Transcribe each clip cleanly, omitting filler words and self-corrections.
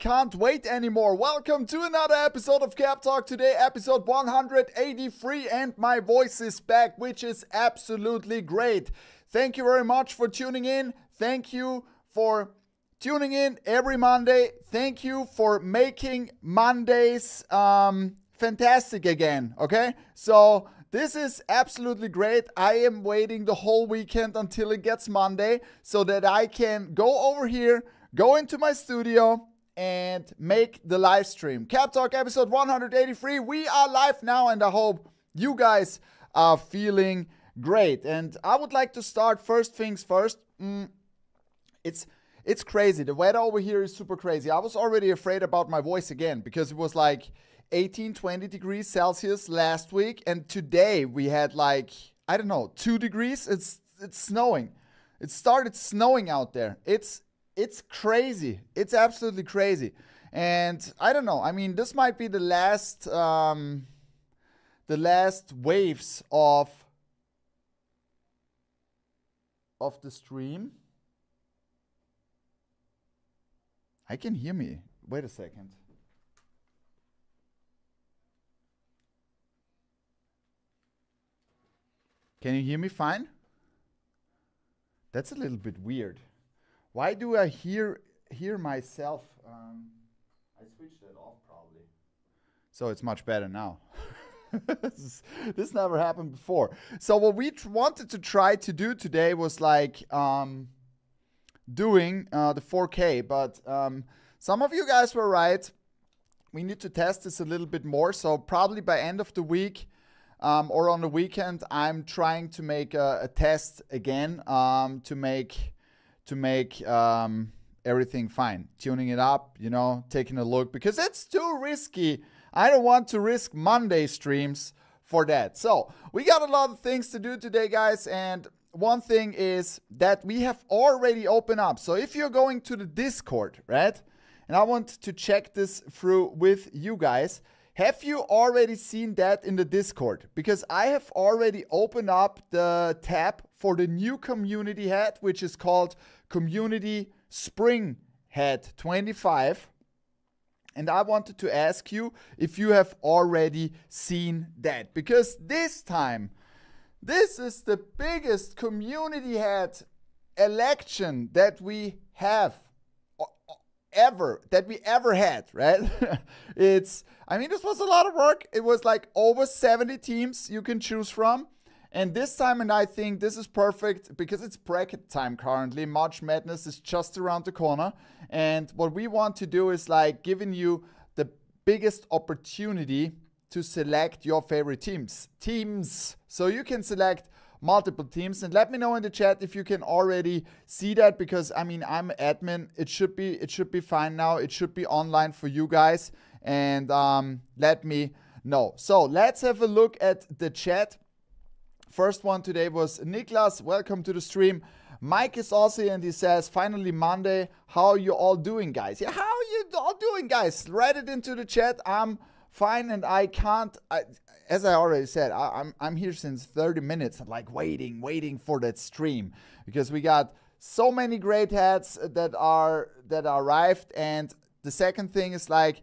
can't wait anymore. Welcome to another episode of Cap Talk. Today, episode 183, and my voice is back, which is absolutely great. Thank you very much for tuning in. Thank you for tuning in every Monday. Thank you for making Mondays fantastic again, okay? So this is absolutely great. I am waiting the whole weekend until it gets Monday so that I can go over here, go into my studio, and make the live stream. Cap Talk episode 183. We are live now, and I hope you guys are feeling great. And I would like to start first things first. It's crazy. The weather over here is super crazy. I was already afraid about my voice again because it was like 18, 20 degrees Celsius last week. And today we had like, I don't know, 2 degrees. It's snowing. It started snowing out there. It's crazy. It's absolutely crazy. And I don't know. I mean, this might be the last waves of the stream. I can hear me. Wait a second. Can you hear me fine? That's a little bit weird. Why do I hear myself? I switched that off probably. So it's much better now. This never happened before. So what we wanted to try to do today was like doing the 4K, but some of you guys were right. We need to test this a little bit more. So probably by end of the week or on the weekend, I'm trying to make a test again to make everything fine, tuning it up, you know, taking a look, because it's too risky. I don't want to risk Monday streams for that. So we got a lot of things to do today, guys, and one thing is that we have already opened up. So if you're going to the Discord, right, and I want to check this through with you guys, have you already seen that in the Discord? Because I have already opened up the tab for the new community hat, which is called Community Spring Hat 25. And I wanted to ask you if you have already seen that. Because this time, this is the biggest community hat election that we have ever had, right? I mean, this was a lot of work. It was like over 70 teams you can choose from. And this time, and I think this is perfect because it's bracket time currently. March Madness is just around the corner. And what we want to do is like giving you the biggest opportunity to select your favorite teams. So you can select multiple teams, and let me know in the chat if you can already see that, because I mean, I'm admin. It should be fine now. It should be online for you guys, and let me know. So let's have a look at the chat. First one today was Niklas. Welcome to the stream. Mike is also here, and he says, finally Monday. How are you all doing, guys? Yeah, how are you all doing, guys? Write it into the chat. I'm fine, and as I already said, I'm here since 30 minutes. I'm like waiting for that stream, because we got so many great hats that arrived. And the second thing is like,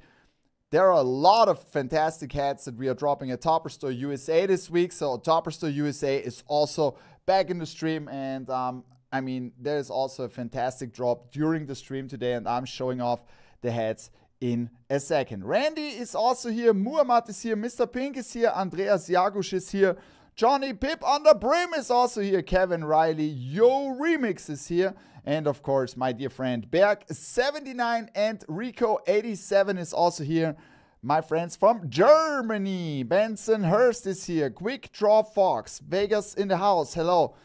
there are a lot of fantastic hats that we are dropping at Topper Store USA this week. So Topper Store USA is also back in the stream. And I mean, there's also a fantastic drop during the stream today. And I'm showing off the hats in a second. Randy is also here. Muhammad is here. Mr. Pink is here. Andreas Jagusch is here. Johnny Pip on the Brim is also here. Kevin Riley. Yo Remix is here. And of course, my dear friend Berg79 and Rico87 is also here. My friends from Germany. Benson Hurst is here. Quick Draw Fox. Vegas in the house. Hello.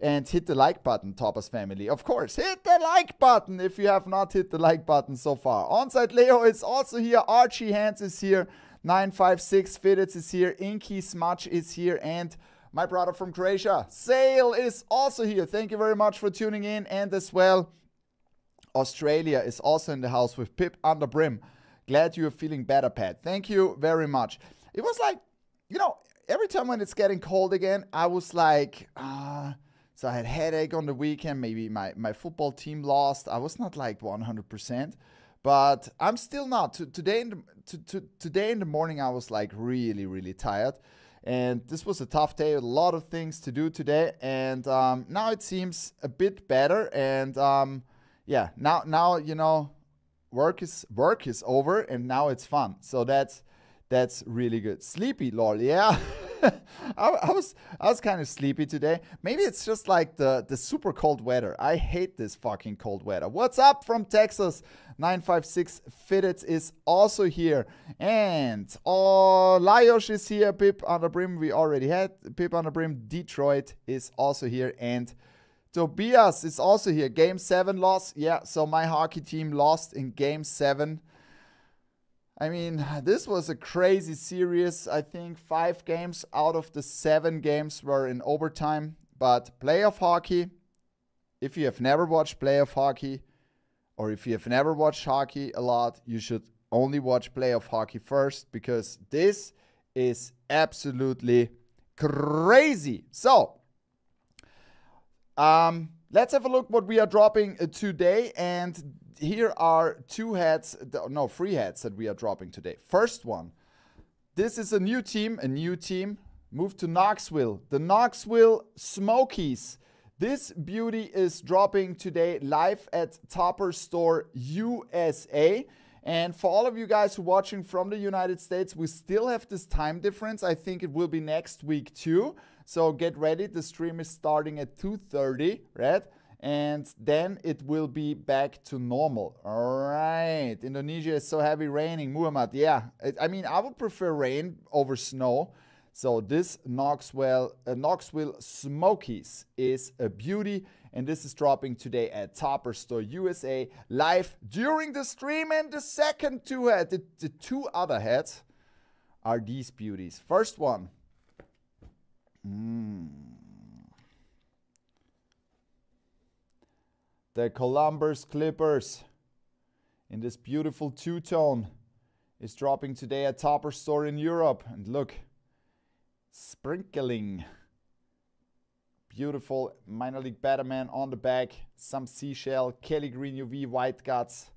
And hit the like button, Toppers family. Of course, hit the like button if you have not hit the like button so far. Onside Leo is also here. Archie Hands is here. 956 Fitteds is here. Inky Smudge is here. And my brother from Croatia, Sale, is also here. Thank you very much for tuning in. And as well, Australia is also in the house with Pip on the Brim. Glad you're feeling better, Pat. Thank you very much. It was like, you know, every time when it's getting cold again, I was like, so I had headache on the weekend. Maybe my football team lost. I was not like 100%. but I'm still not. Today in the morning, I was like really, really tired. And this was a tough day, a lot of things to do today. And now it seems a bit better. And yeah, now you know, work is over, and now it's fun. So that's really good. Sleepy, lol. Yeah. I was kind of sleepy today. Maybe it's just like the super cold weather. I hate this fucking cold weather. What's up from Texas? 956 Fitted is also here. And Lajos is here. Pip on the Brim, we already had. Pip on the Brim. Detroit is also here. And Tobias is also here. Game 7 loss. Yeah, so my hockey team lost in Game 7. I mean, this was a crazy series. I think 5 games out of the 7 games were in overtime. But playoff hockey, if you have never watched playoff hockey, or if you have never watched hockey a lot, you should only watch playoff hockey first, because this is absolutely crazy. So, let's have a look what we are dropping today. And here are 3 heads that we are dropping today. First one, this is a new team, moved to Knoxville. The Knoxville Smokies. This beauty is dropping today live at Topper Store USA. And for all of you guys who are watching from the United States, we still have this time difference. I think it will be next week too. So get ready. The stream is starting at 2:30, right? And then it will be back to normal. All right. Indonesia is so heavy raining. Muhammad, yeah. I mean, I would prefer rain over snow. So this Knoxville Smokies is a beauty. And this is dropping today at Topper Store USA live during the stream. And the second 2 heads, the 2 other heads are these beauties. First one. The Columbus Clippers in this beautiful 2-tone is dropping today at Topper Store in Europe. And look, sprinkling. Beautiful minor league Batman on the back. Some seashell, Kelly Green UV, white guts.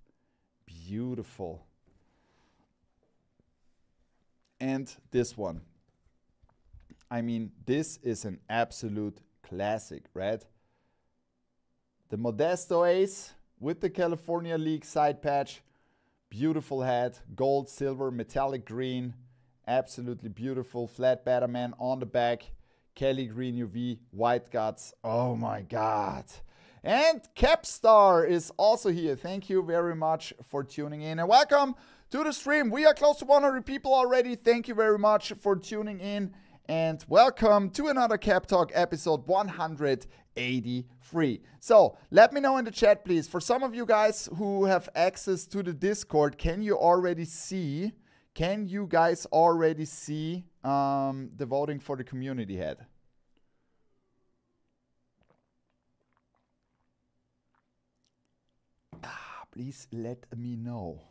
Beautiful. And this one. I mean, this is an absolute classic, right? The Modesto Ace with the California League side patch. Beautiful hat. Gold, silver, metallic green. Absolutely beautiful. Flat Batman on the back. Kelly Green UV, white guts. Oh my God. And Capstar is also here. Thank you very much for tuning in. And welcome to the stream. We are close to 100 people already. Thank you very much for tuning in. And welcome to another Cap Talk episode 183. So let me know in the chat, please. For some of you guys who have access to the Discord, can you guys already see the voting for the community head? Please let me know.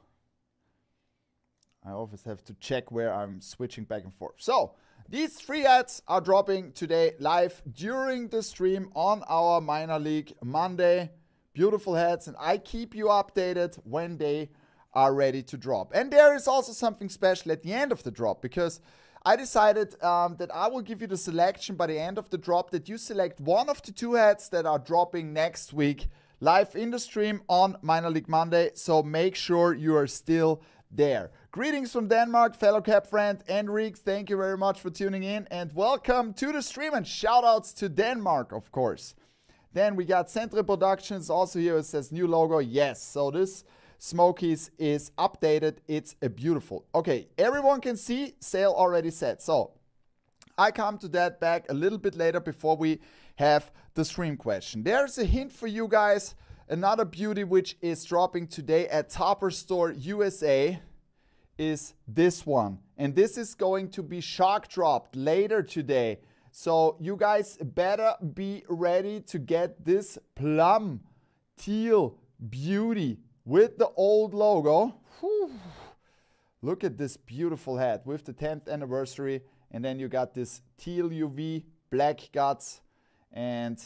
I always have to check where I'm switching back and forth. So these 3 ads are dropping today live during the stream on our Minor League Monday. Beautiful hats, and I keep you updated when they are ready to drop. And there is also something special at the end of the drop, because I decided that I will give you the selection by the end of the drop, that you select one of the 2 hats that are dropping next week live in the stream on Minor League Monday. So make sure you are still there. Greetings from Denmark, fellow Cap friend Enrique. Thank you very much for tuning in, and welcome to the stream, and shout outs to Denmark, of course. Then we got Centre Productions also here. It says new logo. Yes, so this Smokies is updated. It's a beautiful. Okay, everyone can see sale already set. So I come to that back a little bit later before we have the stream question. There's a hint for you guys. Another beauty which is dropping today at Topper Store USA is this one. And this is going to be shock dropped later today. So you guys better be ready to get this plum teal beauty with the old logo. Whew. Look at this beautiful hat with the 10th anniversary. And then you got this teal UV, black guts. And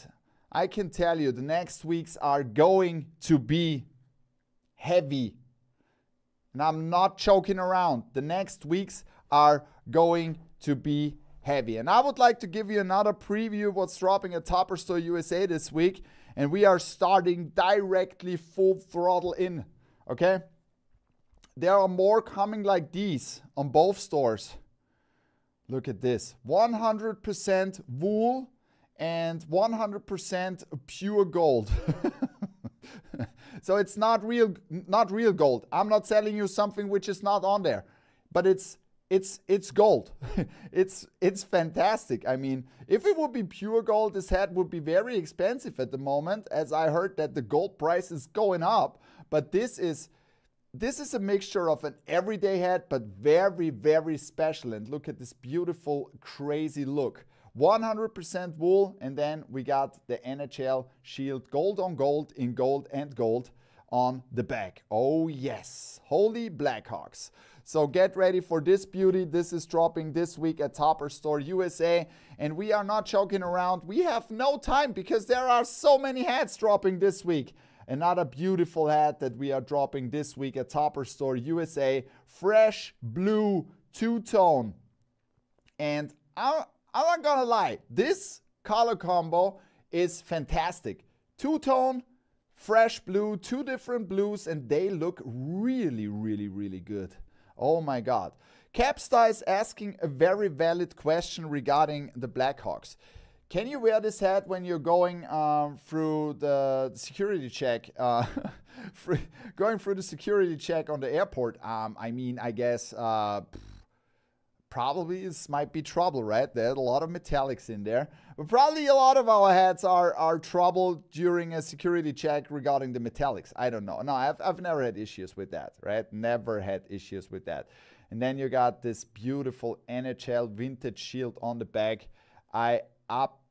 I can tell you the next weeks are going to be heavy. And I'm not joking around. The next weeks are going to be heavy. And I would like to give you another preview of what's dropping at Topper Store USA this week. And we are starting directly full throttle in. Okay? There are more coming like these on both stores. Look at this. 100% wool and 100% pure gold. So it's not real gold. I'm not selling you something which is not on there, but it's gold. it's fantastic. I mean, if it would be pure gold, this hat would be very expensive at the moment, as I heard that the gold price is going up. But this is a mixture of an everyday hat, but very, very special. And look at this beautiful, crazy look. 100% wool, and then we got the NHL shield, gold on gold, in gold and gold on the back. Oh yes, holy Blackhawks. So get ready for this beauty. This is dropping this week at Topper Store USA, and we are not joking around. We have no time because there are so many hats dropping this week. Another beautiful hat that we are dropping this week at Topper Store USA, fresh blue two-tone. And I'm not gonna lie, this color combo is fantastic. Two-tone, fresh blue, two different blues, and they look really, really, really good. Oh my God. Capstar is asking a very valid question regarding the Blackhawks. Can you wear this hat when you're going through the security check? Going through the security check on the airport? I mean, I guess probably this might be trouble, right? There's a lot of metallics in there. But probably a lot of our hats are trouble during a security check regarding the metallics. I don't know. No, I've never had issues with that, right? Never had issues with that. And then you got this beautiful NHL vintage shield on the back. I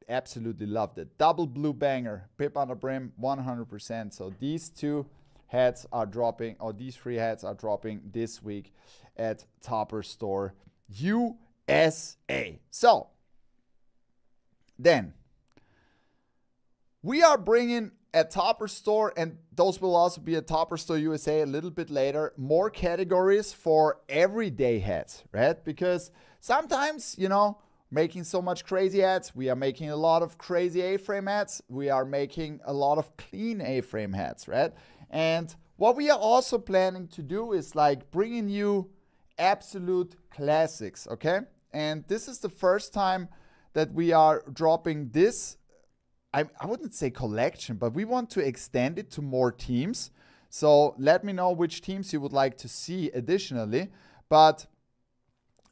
absolutely loved it. Double blue banger, pip on the brim, 100%. So these two hats are dropping, or these three hats are dropping this week at Topper Store USA. So then we are bringing at Topper Store, and those will also be at Topper Store USA a little bit later, more categories for everyday hats, right? Because sometimes, you know, making so much crazy hats, we are making a lot of crazy A-frame hats, we are making a lot of clean A-frame hats, right? And what we are also planning to do is like bringing you absolute classics, okay? And this is the first time that we are dropping this, I wouldn't say collection, but we want to extend it to more teams. So let me know which teams you would like to see additionally. But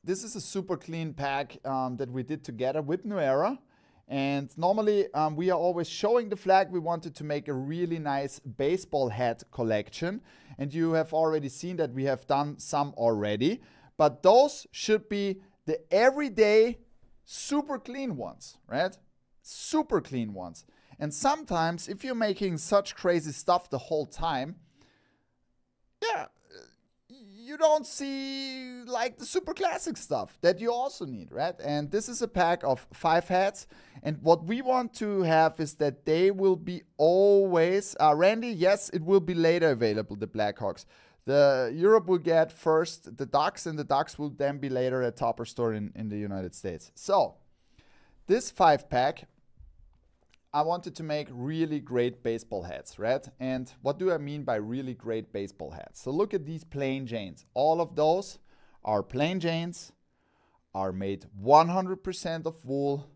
this is a super clean pack that we did together with New Era. And normally we are always showing the flag. We wanted to make a really nice baseball hat collection. And you have already seen that we have done some already. But those should be the everyday super clean ones, right? Super clean ones. And sometimes if you're making such crazy stuff the whole time, yeah, you don't see like the super classic stuff that you also need, right? And this is a pack of 5 hats. And what we want to have is that they will be always, Randy, yes, it will be later available, the Blackhawks. The Europe will get first the Ducks, and the Ducks will then be later at Topper Store in the United States. So this 5-pack, I wanted to make really great baseball hats, right? And what do I mean by really great baseball hats? So look at these plain Janes. All of those are plain Janes, are made 100% of wool.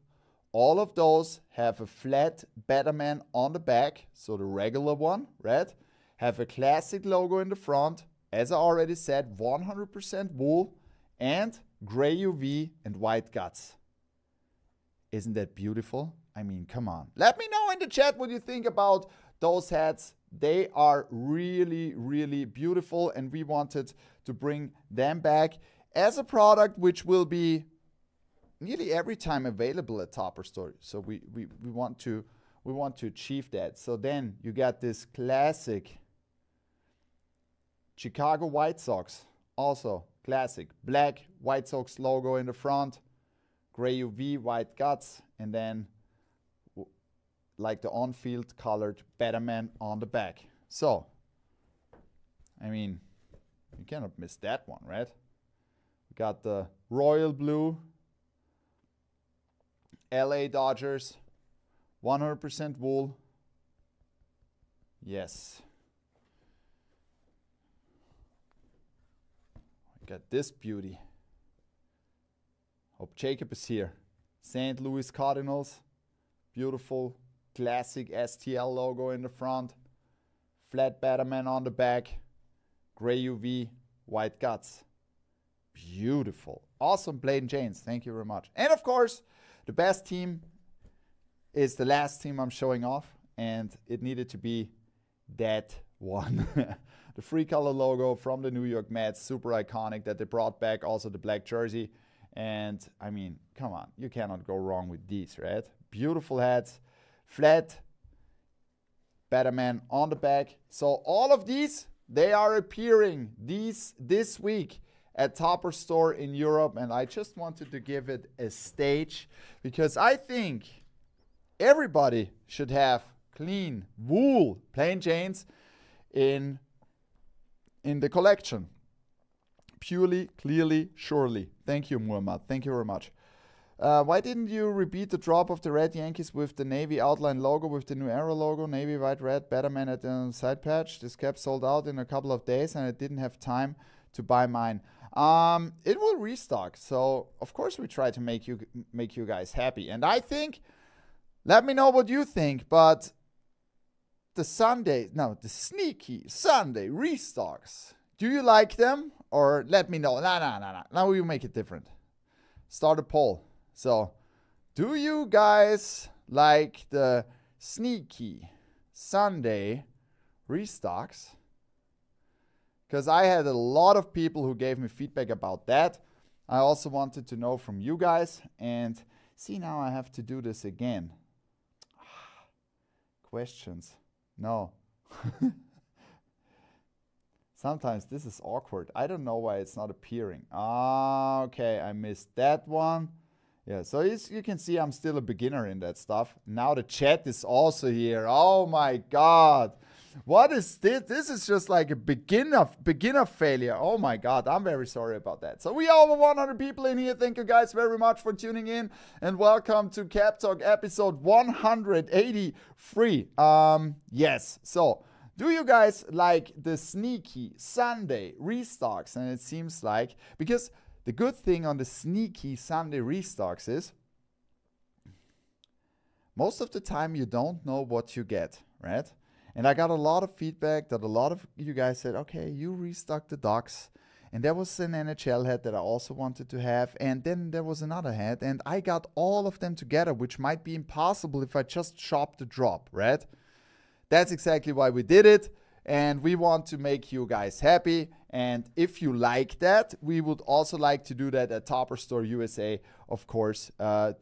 All of those have a flat Betterman on the back, so the regular one, right? Have a classic logo in the front. As I already said, 100% wool and gray UV and white guts. Isn't that beautiful? I mean, come on. Let me know in the chat what you think about those hats. They are really, really beautiful, and we wanted to bring them back as a product which will be nearly every time available at Topper Store. So we want to achieve that. So then you got this classic Chicago White Sox, also classic black White Sox logo in the front, gray UV, white guts, and then like the on-field colored Betterman on the back. So, I mean, you cannot miss that one, right? We got the royal blue, LA Dodgers, 100% wool. Yes. We got this beauty. Hope Jacob is here. St. Louis Cardinals. Beautiful classic STL logo in the front. Flat Batman on the back. Gray UV, white guts. Beautiful. Awesome Bladen Janes. Thank you very much. And of course, the best team is the last team I'm showing off. And it needed to be that one. The free color logo from the New York Mets. Super iconic that they brought back. Also the black jersey. And I mean, come on. You cannot go wrong with these, right? Beautiful hats. Flat Batman on the back. So all of these, they are appearing this week at Topper Store in Europe, and I just wanted to give it a stage because I think everybody should have clean wool plain Janes in the collection. Purely, clearly, surely. Thank you, Muhammad. Thank you very much. Why didn't you repeat the drop of the red Yankees with the navy outline logo with the new arrow logo, navy, white, red, Batman at the side patch? This kept sold out in a couple of days and I didn't have time to buy mine. It will restock, so of course we try to make you guys happy. And I think, let me know what you think, but the sneaky Sunday restocks, do you like them? Or let me know. No. Now we make it different. Start a poll. So, do you guys like the sneaky Sunday restocks? Because I had a lot of people who gave me feedback about that. I also wanted to know from you guys. And see, now I have to do this again. Questions. No. Sometimes this is awkward. I don't know why it's not appearing. Okay, I missed that one. Yeah, so you can see I'm still a beginner in that stuff. Now the chat is also here. Oh my God. What is this? This is just like a beginner failure. Oh my God, I'm very sorry about that. So we are over 100 people in here. Thank you guys very much for tuning in. And welcome to Cap Talk episode 183. Yes, so do you guys like the sneaky Sunday restocks? And it seems like, because the good thing on the sneaky Sunday restocks is most of the time you don't know what you get, right? And I got a lot of feedback that a lot of you guys said, okay, you restocked the Ducks. And there was an NHL hat that I also wanted to have. And then there was another hat. And I got all of them together, which might be impossible if I just shop the drop, right? That's exactly why we did it. And we want to make you guys happy. And if you like that, we would also like to do that at Topper Store USA, of course,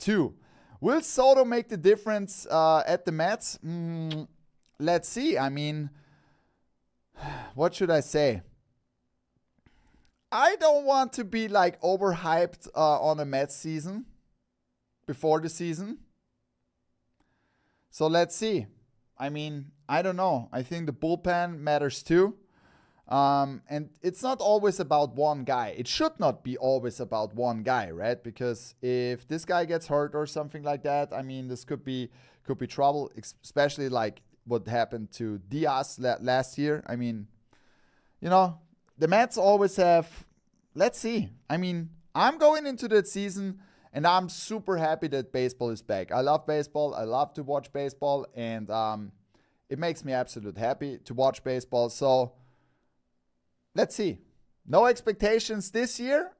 too. Will Soto make the difference at the Mets? Let's see. I mean, what should I say? I don't want to be like overhyped on a Mets season before the season. So let's see. I mean, I don't know. I think the bullpen matters too. And it's not always about one guy. It should not be always about one guy, right? Because if this guy gets hurt or something like that, I mean, this could be trouble, especially like what happened to Diaz last year. I mean, you know, the Mets always have, let's see. I mean, I'm going into that season and I'm super happy that baseball is back. I love baseball. I love to watch baseball. And it makes me absolutely happy to watch baseball. So let's see. No expectations this year.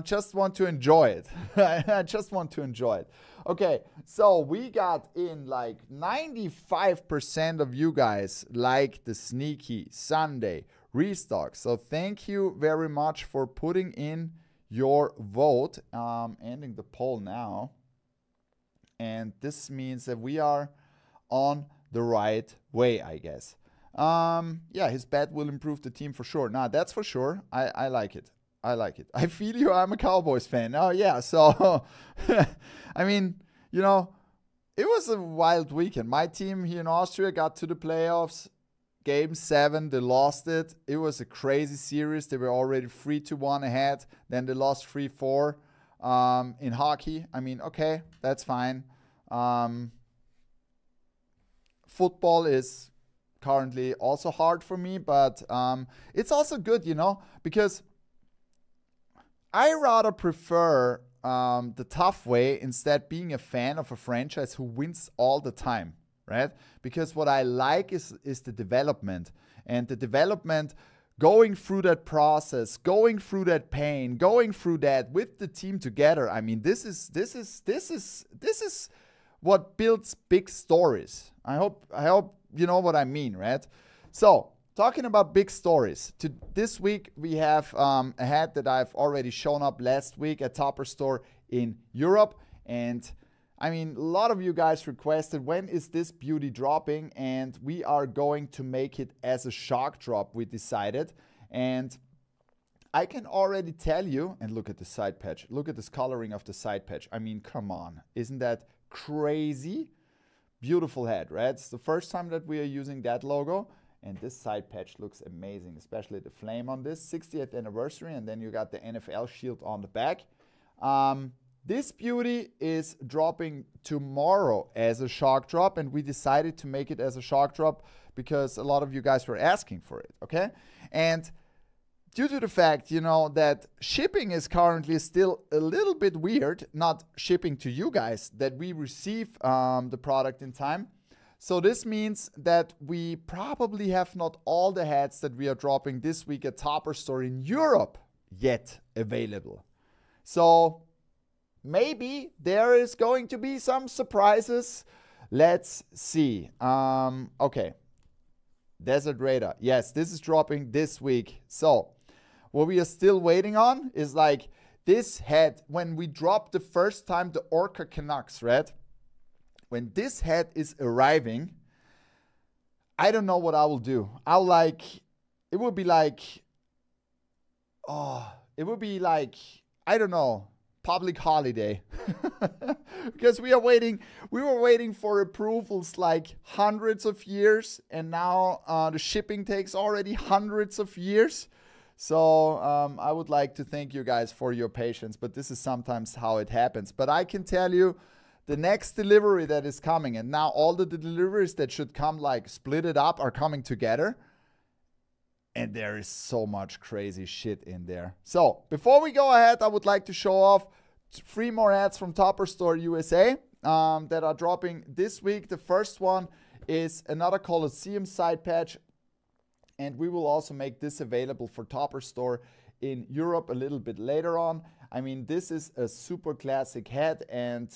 Just want to enjoy it. I just want to enjoy it. Okay, so we got in like 95% of you guys like the sneaky Sunday restock. So thank you very much for putting in your vote. Ending the poll now. And this means that we are on the right way, I guess. Yeah, his bat will improve the team for sure. Nah, that's for sure. I like it. I like it. I feel you. I'm a Cowboys fan. Oh, yeah. So, I mean, you know, it was a wild weekend. My team here in Austria got to the playoffs. Game 7, they lost it. It was a crazy series. They were already 3-1 ahead. Then they lost 3-4 in hockey. I mean, okay, that's fine. Football is currently also hard for me, but it's also good, you know, because I rather prefer the tough way instead being a fan of a franchise who wins all the time, right? Because what I like is the development, and the development, going through that process, going through that pain, going through that with the team together. I mean, this is what builds big stories. I hope you know what I mean, right? So, talking about big stories, this week we have a hat that I've already shown up last week at Topper Store in Europe. And I mean, a lot of you guys requested, when is this beauty dropping? And we are going to make it as a shock drop, we decided. And I can already tell you, and look at the side patch. Look at this coloring of the side patch. I mean, come on. Isn't that crazy? Beautiful hat, right? It's the first time that we are using that logo. And this side patch looks amazing, especially the flame on this 60th anniversary. And then you got the NFL shield on the back. This beauty is dropping tomorrow as a shock drop. And we decided to make it as a shock drop because a lot of you guys were asking for it, okay? And due to the fact, you know, that shipping is currently still a little bit weird, not shipping to you guys, that we receive the product in time. So this means that we probably have not all the hats that we are dropping this week at Topper Store in Europe yet available. So maybe there is going to be some surprises. Let's see. Okay. Desert Raider. Yes, this is dropping this week. So what we are still waiting on is like this hat. When we dropped the first time the Orca Canucks, right? When this hat is arriving, I don't know what I will do. It would be like, I don't know, public holiday. Because we were waiting for approvals like hundreds of years, and now the shipping takes already hundreds of years. So I would like to thank you guys for your patience, but this is sometimes how it happens. But I can tell you, the next delivery that is coming, and now all the deliveries that should come like split it up are coming together. And there is so much crazy shit in there. So before we go ahead, I would like to show off 3 more hats from Topper Store USA that are dropping this week. The first one is another Colosseum side patch. And we will also make this available for Topper Store in Europe a little bit later on. I mean, this is a super classic hat, and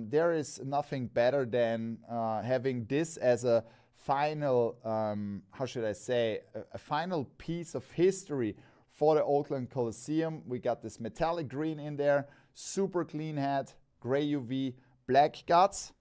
there is nothing better than having this as a final, how should I say, a final piece of history for the Oakland Coliseum. We got this metallic green in there, super clean hat, gray UV, black guts.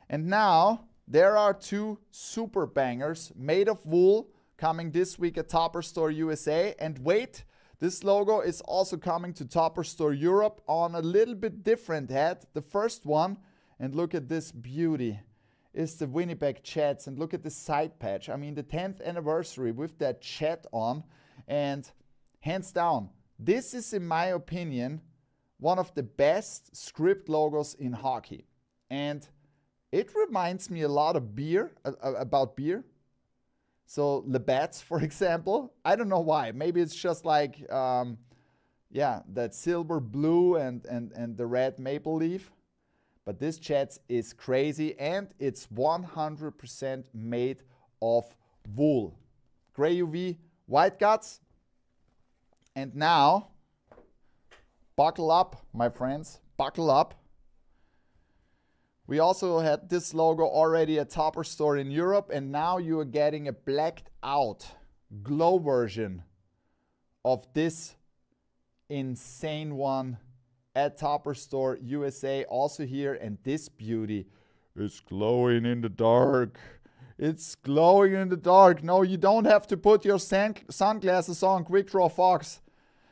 And now there are 2 super bangers made of wool coming this week at Topper Store USA. And wait, this logo is also coming to Topper Store Europe on a little bit different hat. The first one, and look at this beauty, is the Winnipeg Jets. And look at the side patch. I mean, the 10th anniversary with that Jet on. And hands down, this is, in my opinion, one of the best script logos in hockey. And it reminds me a lot of beer, about beer. So Labatt's, for example, I don't know why. Maybe it's just like, that silver blue and the red maple leaf. But this Jets is crazy, and it's 100% made of wool. Gray UV, white guts. And now, buckle up, my friends, buckle up. We also had this logo already at Topper Store in Europe, and now you are getting a blacked out glow version of this insane one at Topper Store USA also here. And this beauty is glowing in the dark. It's glowing in the dark. No, you don't have to put your sunglasses on, Quick Draw Fox,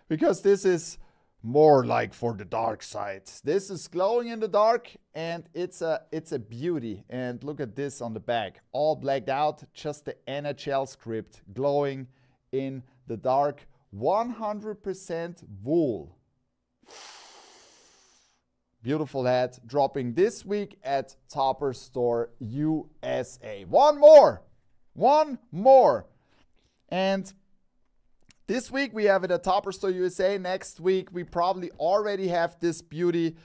because this is more like for the dark side. This is glowing in the dark, and it's a beauty. And look at this on the back, all blacked out, just the NHL script glowing in the dark. 100% wool. Beautiful hat, dropping this week at Topper Store USA. One more. And this week we have it at Topper Store USA. Next week we probably already have this beauty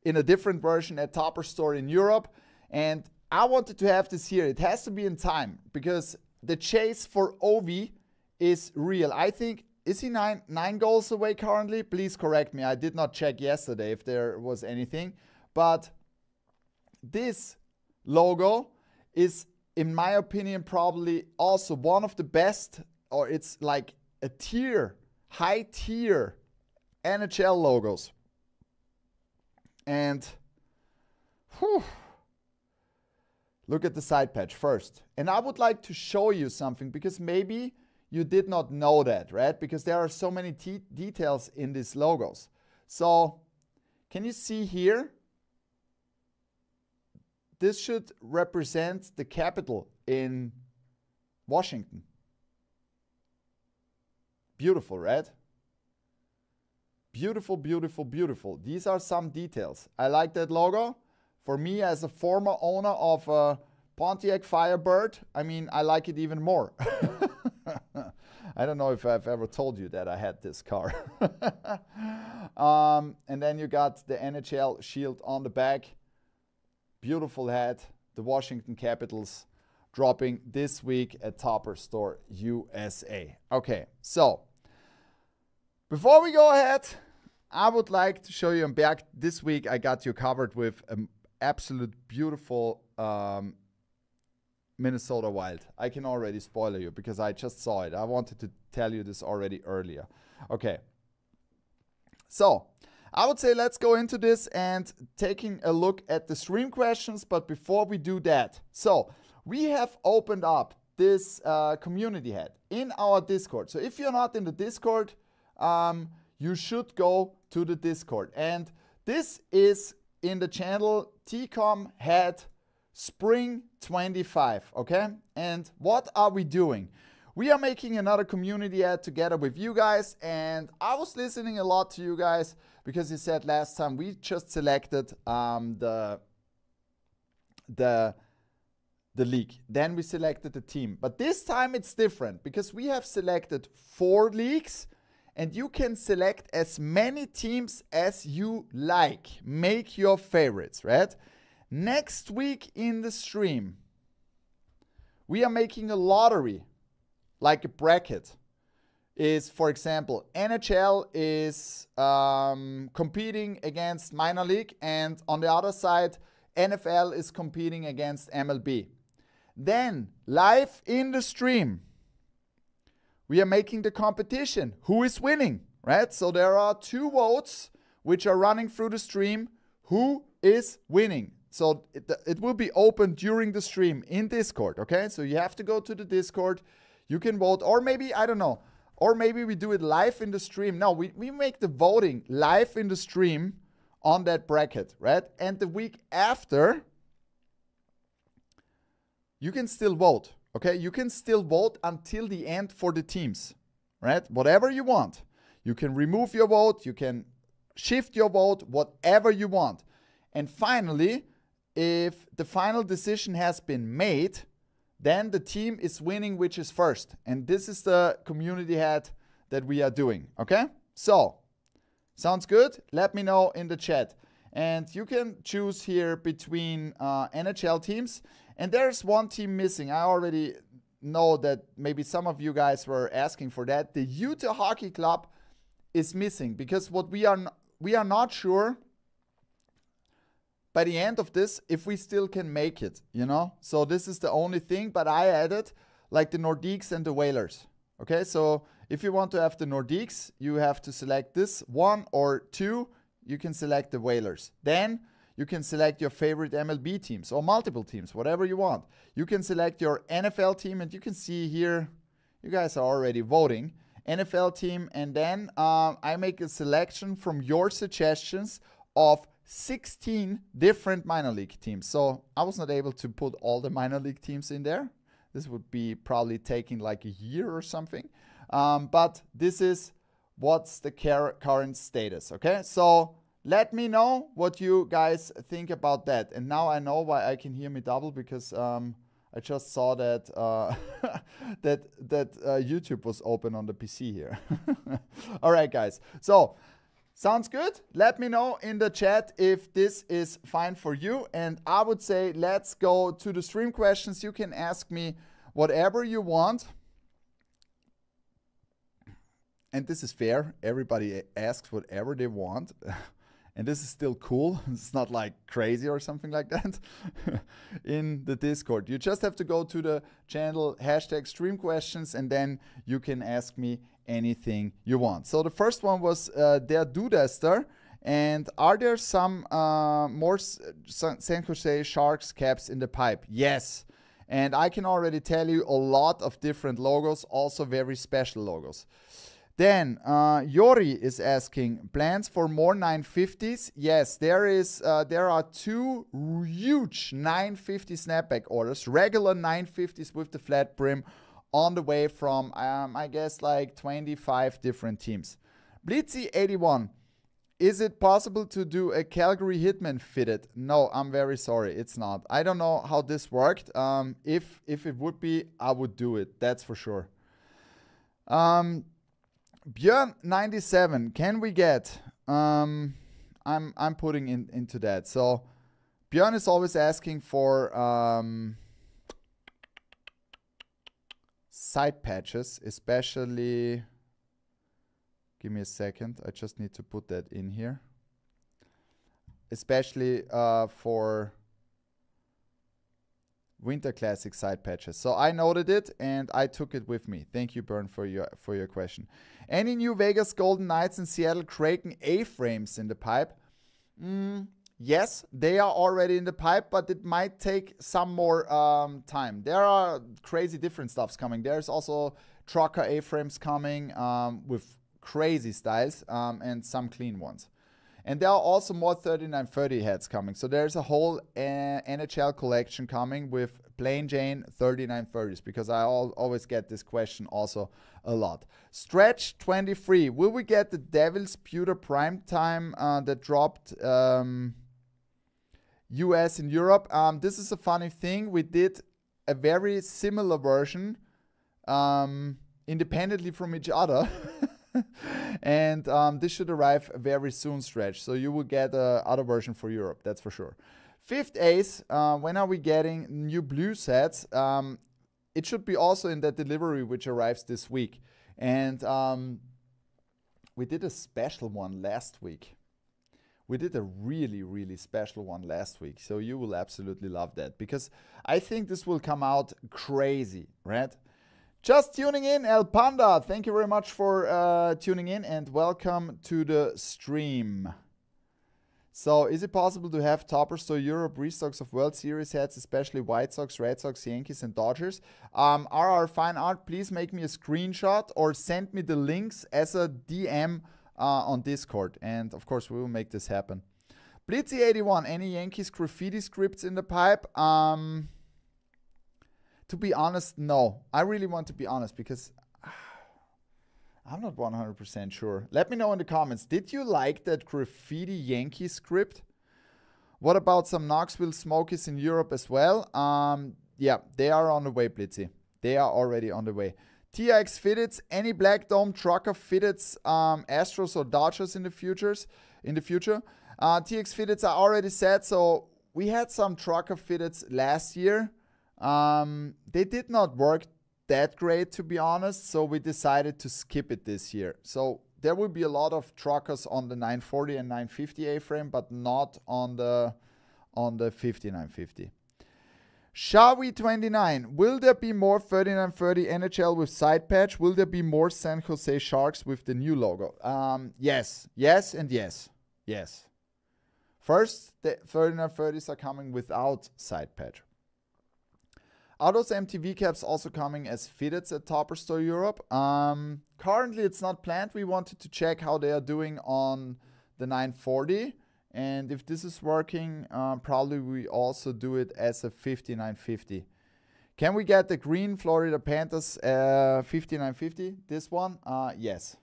in a different version at Topper Store in Europe. And I wanted to have this here. It has to be in time because the chase for Ovi is real. I think, is he nine goals away currently? Please correct me. I did not check yesterday if there was anything. But this logo is, in my opinion, probably also one of the best, or it's like a high tier NHL logos. And look at the side patch first. And I would like to show you something because maybe you did not know that, right? Because there are so many details in these logos. So can you see here? This should represent the Capitol in Washington. Beautiful, right? Beautiful, beautiful, beautiful. These are some details. I like that logo. For me, as a former owner of a Pontiac Firebird, I mean, I like it even more. I don't know if I've ever told you that I had this car. And then you got the NHL shield on the back. Beautiful hat. The Washington Capitals dropping this week at Topper Store USA. Okay, so before we go ahead, I would like to show you, I'm back this week. I got you covered with an absolute beautiful Minnesota Wild. I can already spoil you because I just saw it. I wanted to tell you this already earlier. Okay. So I would say let's go into this and taking a look at the stream questions. But before we do that, so we have opened up this community hat in our Discord. So if you're not in the Discord, you should go to the Discord. And this is in the channel TCOM Hat Spring 25, okay? And what are we doing? We are making another community ad together with you guys, and I was listening a lot to you guys because you said last time we just selected the league. Then we selected the team. But this time it's different because we have selected 4 leagues, and you can select as many teams as you like. Make your favorites, right? Next week in the stream, we are making a lottery, like a bracket. Is, for example, NHL is competing against minor league, and on the other side, NFL is competing against MLB. Then, live in the stream, we are making the competition. Who is winning, right? So there are 2 votes which are running through the stream. Who is winning? So it will be open during the stream in Discord, okay? So you have to go to the Discord. You can vote, or maybe, I don't know, or maybe we do it live in the stream. No, we make the voting live in the stream on that bracket, right? And the week after, you can still vote, okay? You can still vote until the end for the teams, right? Whatever you want. You can remove your vote. You can shift your vote, whatever you want. And finally, if the final decision has been made, then the team is winning which is first. And this is the community hat that we are doing, okay? So, sounds good? Let me know in the chat. And you can choose here between NHL teams. And there's one team missing. I already know that maybe some of you guys were asking for that. The Utah Hockey Club is missing because what we are not sure by the end of this if we still can make it, you know? So this is the only thing, but I added like the Nordiques and the Whalers. Okay, so if you want to have the Nordiques, you have to select this 1 or 2. You can select the Whalers. Then you can select your favorite MLB teams or multiple teams, whatever you want. You can select your NFL team, and you can see here, you guys are already voting. NFL team, and then I make a selection from your suggestions of 16 different minor league teams. So I was not able to put all the minor league teams in there. This would be probably taking like a year or something. But this is what's the current status, okay? So let me know what you guys think about that. And now I know why I can hear me double, because I just saw that that YouTube was open on the PC here. All right, guys. So sounds good. Let me know in the chat if this is fine for you. And I would say let's go to the stream questions. You can ask me whatever you want. And this is fair. Everybody asks whatever they want. And this is still cool. It's not like crazy or something like that in the Discord. You just have to go to the channel #streamquestions, and then you can ask me anything you want. So the first one was Der Dudester. And are there some more San Jose Sharks caps in the pipe? Yes. And I can already tell you a lot of different logos, also very special logos. Then Yori is asking, plans for more 950s? Yes, there are 2 huge 950 snapback orders, regular 950s with the flat brim, on the way from I guess like 25 different teams. Blitzy81, is it possible to do a Calgary Hitman fitted? No, I'm very sorry, it's not. I don't know how this worked. If it would be, I would do it, that's for sure. Björn97, can we get? I'm putting into that. So Björn is always asking for side patches, especially. Give me a second. I just need to put that in here. Especially for Winter Classic side patches. So I noted it and I took it with me. Thank you, Bern, for your question. Any new Vegas Golden Knights and Seattle Kraken A-frames in the pipe? Yes, they are already in the pipe, but it might take some more time. There are crazy different stuffs coming. There's also trucker A-frames coming with crazy styles and some clean ones. And there are also more 3930 heads coming. So there's a whole NHL collection coming with plain Jane 3930s, because I always get this question also a lot. Stretch 23. Will we get the Devil's Pewter Primetime that dropped US and Europe? This is a funny thing. We did a very similar version independently from each other. And this should arrive very soon, Stretch. So you will get other version for Europe, that's for sure. Fifth Ace, when are we getting new blue sets? It should be also in that delivery which arrives this week. And we did a special one last week. We did a really, really special one last week. So you will absolutely love that, because I think this will come out crazy, right? Just tuning in, El Panda. Thank you very much for tuning in, and welcome to the stream. So, is it possible to have Topper Store Europe restocks of World Series hats, especially White Sox, Red Sox, Yankees, and Dodgers? RR Fine Art, please make me a screenshot or send me the links as a DM on Discord. And, of course, we will make this happen. Blitzy81, any Yankees graffiti scripts in the pipe? To be honest, no. I really want to be honest, because I'm not 100% sure. Let me know in the comments. Did you like that graffiti Yankee script? What about some Knoxville Smokies in Europe as well? Yeah, they are on the way, Blitzy. They are already on the way. TX Fitteds, any Black Dome Trucker Fitteds Astros or Dodgers in the future? TX Fitteds are already set. So we had some Trucker Fitteds last year. They did not work that great, to be honest, so we decided to skip it this year. So there will be a lot of truckers on the 940 and 950 A-frame, but not on the 5950. Shawi 29, will there be more 3930 NHL with side patch? Will there be more San Jose Sharks with the new logo? Yes, and yes. First, the 3930s are coming without side patch. Are those MTV caps also coming as fitteds at Topper Store Europe? Currently, it's not planned. We wanted to check how they are doing on the 940. And if this is working, probably we also do it as a 5950. Can we get the green Florida Panthers 5950? This one? Yes.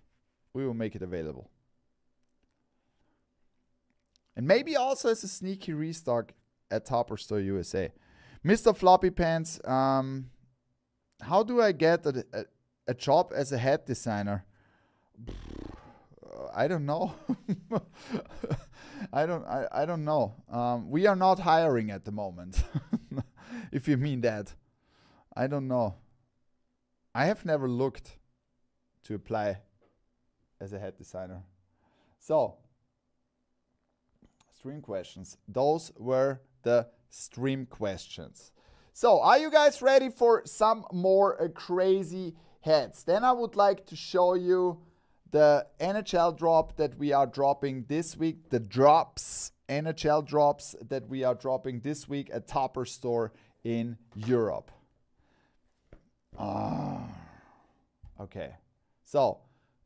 We will make it available. And maybe also as a sneaky restock at Topper Store USA. Mr. Floppy Pants, how do I get a job as a head designer? I don't know. I don't know. We are not hiring at the moment. If you mean that. I don't know. I have never looked to apply as a head designer. So, stream questions. Those were the stream questions. So, are you guys ready for some more crazy heads? Then I would like to show you the NHL drop that we are dropping this week. The drops, NHL drops that we are dropping this week at Topper Store in Europe. Okay. So,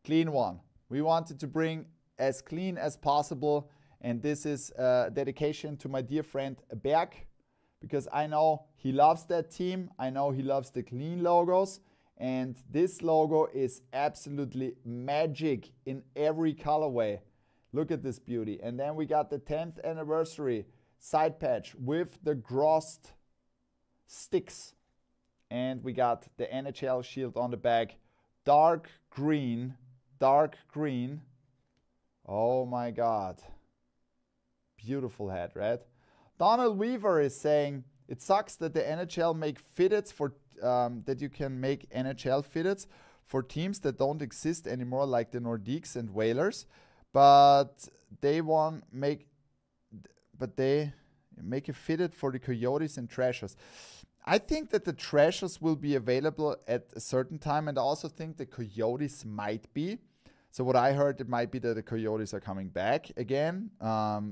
clean one. We wanted to bring as clean as possible. And this is a dedication to my dear friend Berg, because I know he loves that team. I know he loves the clean logos. And this logo is absolutely magic in every colorway. Look at this beauty. And then we got the 10th anniversary side patch with the grossed sticks. And we got the NHL shield on the back. Dark green. Dark green. Oh my God. Beautiful head, right? Donald Weaver is saying, it sucks that the NHL make fitteds for that you can make NHL fitteds for teams that don't exist anymore, like the Nordiques and Whalers, but they make a fitted for the Coyotes and Trashers. I think that the Trashers will be available at a certain time, and I also think the Coyotes might be. So what I heard, it might be that the Coyotes are coming back again. I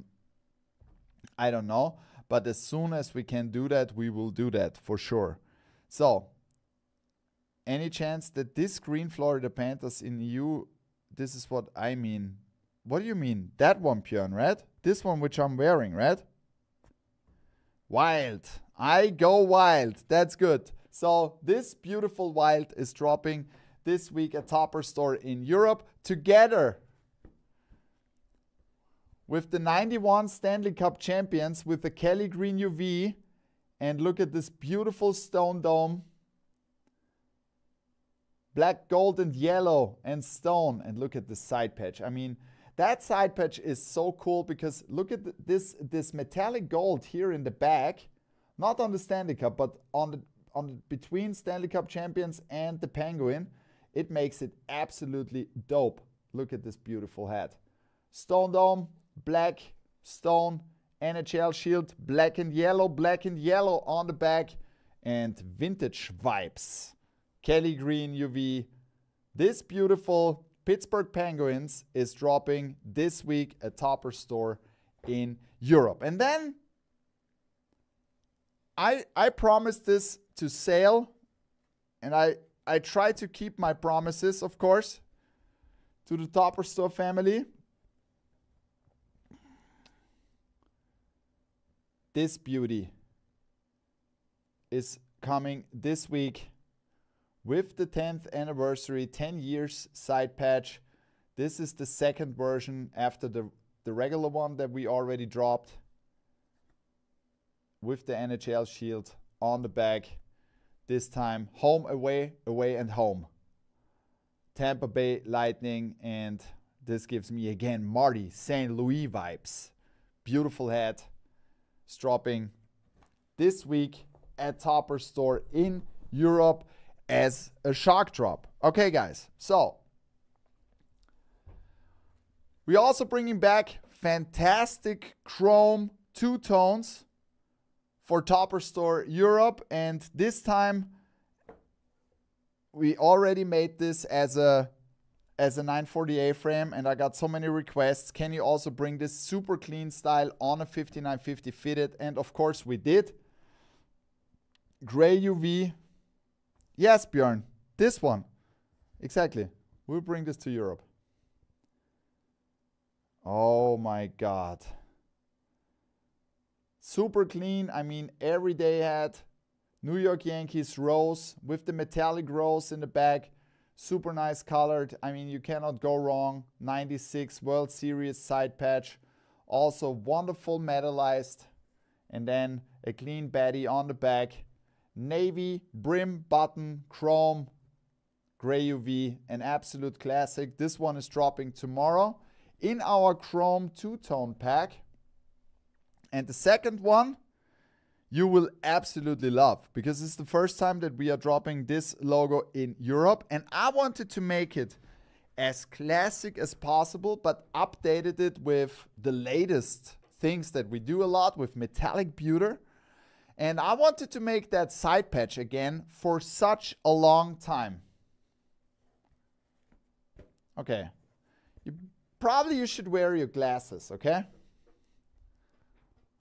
don't know. But as soon as we can do that, we will do that for sure. So, any chance that this green Florida Panthers in EU, this is what I mean. What do you mean? That one, Björn, right? This one which I'm wearing, right? Wild. I go wild. That's good. So, this beautiful wild is dropping this week at Topper Store in Europe together with the 91 Stanley Cup champions with the Kelly Green UV. And look at this beautiful stone dome. Black, gold, and yellow and stone. And look at the side patch. I mean, that side patch is so cool because look at this metallic gold here in the back. Not on the Stanley Cup, but on the between Stanley Cup champions and the Penguin. It makes it absolutely dope. Look at this beautiful hat. Stone dome, black, stone, NHL shield, black and yellow on the back, and vintage vibes. Kelly Green UV. This beautiful Pittsburgh Penguins is dropping this week at Topper Store in Europe. And then I promised this to sale, and I try to keep my promises, of course, to the Topper Store family. This beauty is coming this week with the 10th anniversary, 10 years side patch. This is the second version after the regular one that we already dropped with the NHL shield on the back. This time home, away, away, and home. Tampa Bay Lightning, and this gives me again Marty St. Louis vibes. Beautiful hat. Dropping this week at Topper Store in Europe as a shark drop. Okay, guys. So, we're also bringing back fantastic chrome two-tones for Topper Store Europe. And this time, we already made this as a 940 A-frame, and I got so many requests. Can you also bring this super clean style on a 5950 fitted? And of course we did. Gray UV. Yes, Björn, this one. Exactly. We'll bring this to Europe. Oh my God. Super clean. I mean, everyday hat. New York Yankees rose with the metallic rose in the back. Super nice colored. I mean, you cannot go wrong. 96 World Series side patch. Also wonderful metallized. And then a clean baddie on the back. Navy, brim, button, chrome, gray UV, an absolute classic. This one is dropping tomorrow in our chrome two-tone pack. And the second one you will absolutely love, because it's the first time that we are dropping this logo in Europe. And I wanted to make it as classic as possible, but updated it with the latest things that we do a lot with metallic pewter. And I wanted to make that side patch again for such a long time. Okay. You should wear your glasses, okay?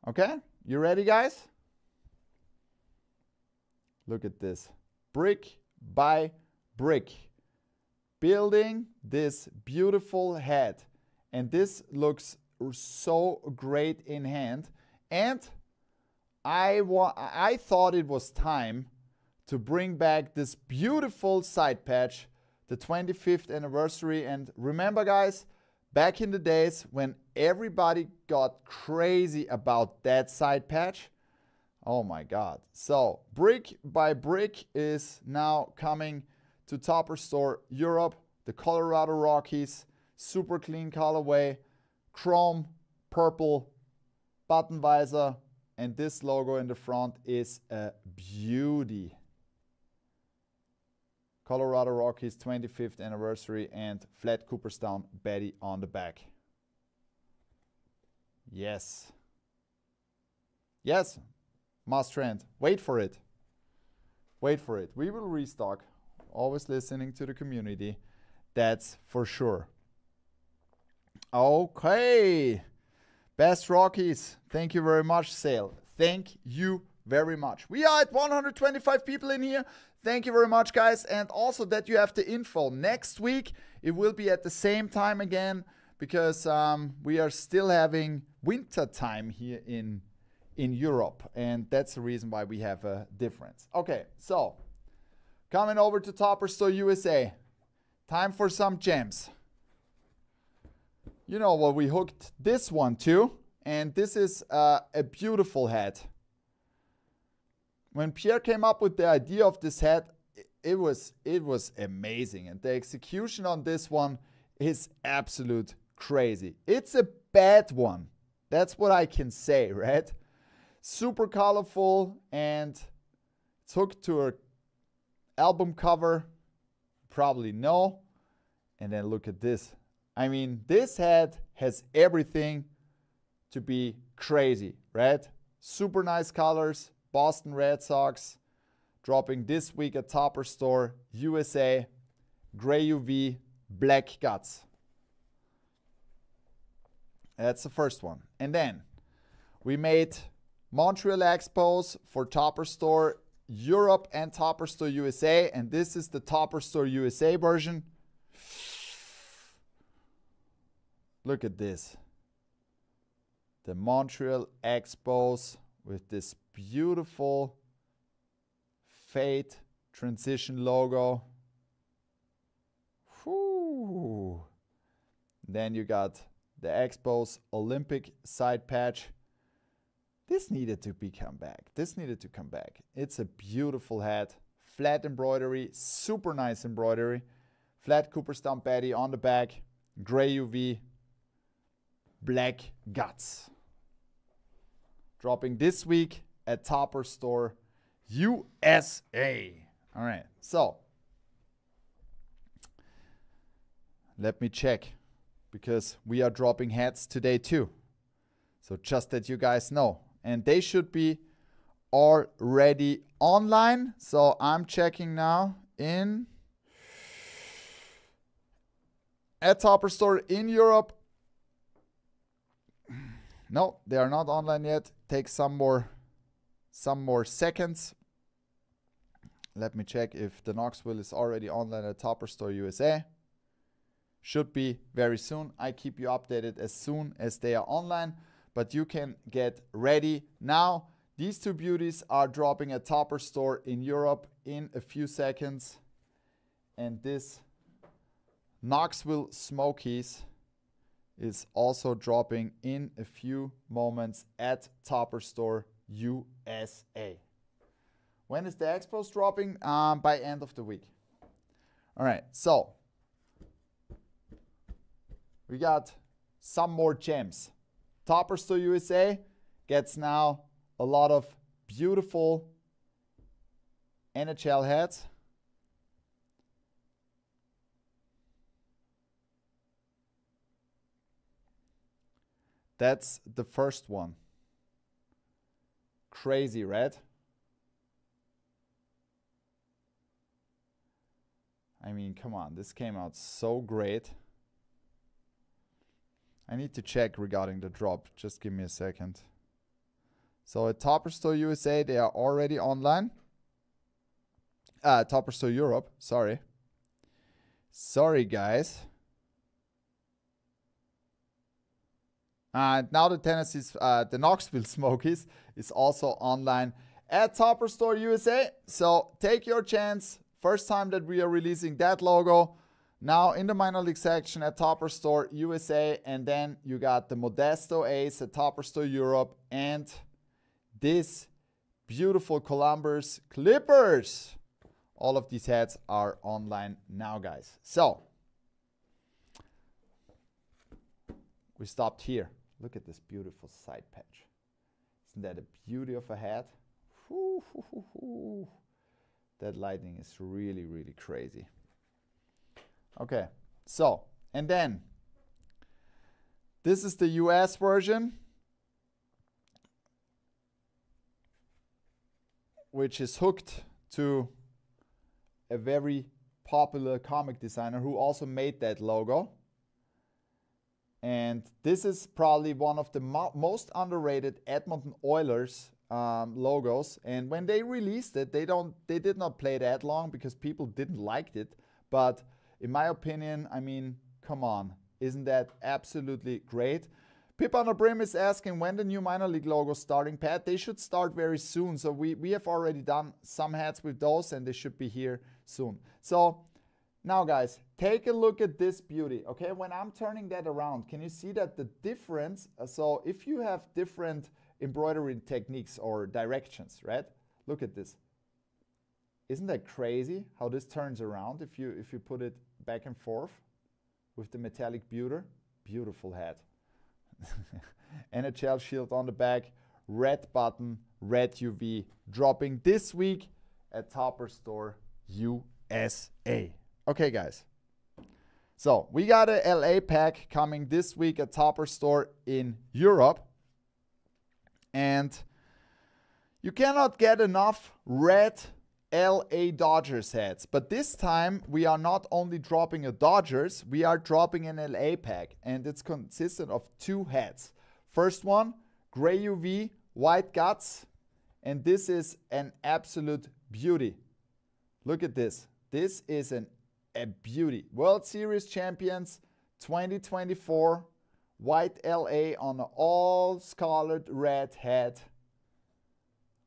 Okay? You ready, guys? Look at this. Brick by brick. Building this beautiful hat. And this looks so great in hand. And I thought it was time to bring back this beautiful side patch, the 25th anniversary. And remember, guys, back in the days when everybody got crazy about that side patch, oh my God. So brick by brick is now coming to Topper Store Europe. The Colorado Rockies, super clean colorway, chrome, purple, button visor, and this logo in the front is a beauty. Colorado Rockies 25th anniversary and flat Cooperstown baddie on the back. Yes. Yes, Must Trend. Wait for it. Wait for it. We will restock. Always listening to the community. That's for sure. Okay. Best Rockies. Thank you very much, Sale. Thank you very much. We are at 125 people in here. Thank you very much, guys. And also that you have the info. Next week, it will be at the same time again, because we are still having winter time here in Europe. And that's the reason why we have a difference. Okay, so coming over to Topper Store USA. Time for some gems. You know what we hooked this one to, and this is a beautiful hat. When Pierre came up with the idea of this hat, it was amazing, and the execution on this one is absolute crazy. It's a bad one. That's what I can say, right? Super colorful, and it's hooked to an album cover. Probably know. And then look at this. I mean, this hat has everything to be crazy, right? Super nice colors. Boston Red Sox dropping this week at Topper Store USA. Gray UV, black guts. That's the first one. And then we made Montreal Expos for Topper Store Europe and Topper Store USA. And this is the Topper Store USA version. Look at this. The Montreal Expos with this beautiful fade transition logo. Whew. Then you got the Expos Olympic side patch. This needed to come back. This needed to come back. It's a beautiful hat. Flat embroidery, super nice embroidery. Flat Cooperstown baddie on the back. Gray UV. Black guts. Dropping this week at Topper Store USA. All right, so let me check, because we are dropping hats today too. So just that you guys know. And they should be already online. So I'm checking now at Topper Store in Europe. No, they are not online yet. Take some more seconds. Let me check if the Knoxville is already online at Topper Store USA. Should be very soon. I keep you updated as soon as they are online, but you can get ready now. These two beauties are dropping at Topper Store in Europe in a few seconds. And this Knoxville Smokies is also dropping in a few moments at Topper Store USA. When is the Expos dropping? By end of the week. All right, so we got some more gems. Topper Store USA gets now a lot of beautiful NHL hats. That's the first one. Crazy red. I mean, come on, this came out so great. I need to check regarding the drop. Just give me a second. So at Topper Store USA, they are already online. Topper Store Europe, sorry. Sorry, guys. Now the Tennessee's, the Knoxville Smokies is also online at Topper Store USA. So take your chance. First time that we are releasing that logo. Now in the minor league section at Topper Store USA. And then you got the Modesto Ace at Topper Store Europe. And this beautiful Columbus Clippers. All of these hats are online now, guys. So we stopped here. Look at this beautiful side patch. Isn't that a beauty of a hat? Whoo, hoo, hoo, hoo. That lighting is really, really crazy. Okay, so, and then this is the US version, which is hooked to a very popular comic designer who also made that logo. And this is probably one of the most underrated Edmonton Oilers logos. And when they released it, they did not play that long because people didn't like it. But in my opinion, I mean, come on, isn't that absolutely great? Pip on the Brim is asking when the new minor league logo starting, Pat. They should start very soon. So we have already done some hats with those, and they should be here soon. So now, guys, take a look at this beauty, okay? When I'm turning that around, can you see that the difference? So if you have different embroidery techniques or directions, right? Look at this. Isn't that crazy how this turns around if you put it back and forth with the metallic pewter? Beautiful hat. NHL shield on the back, red button, red UV, dropping this week at Topper Store USA. Okay, guys. So we got a LA pack coming this week at Topper Store in Europe. And you cannot get enough red LA Dodgers hats. But this time we are not only dropping a Dodgers, we are dropping an LA pack. And it's consistent of two hats. First one, gray UV, white guts. And this is an absolute beauty. Look at this. This is a beauty. World Series champions 2024. White LA on an all scarlet red hat.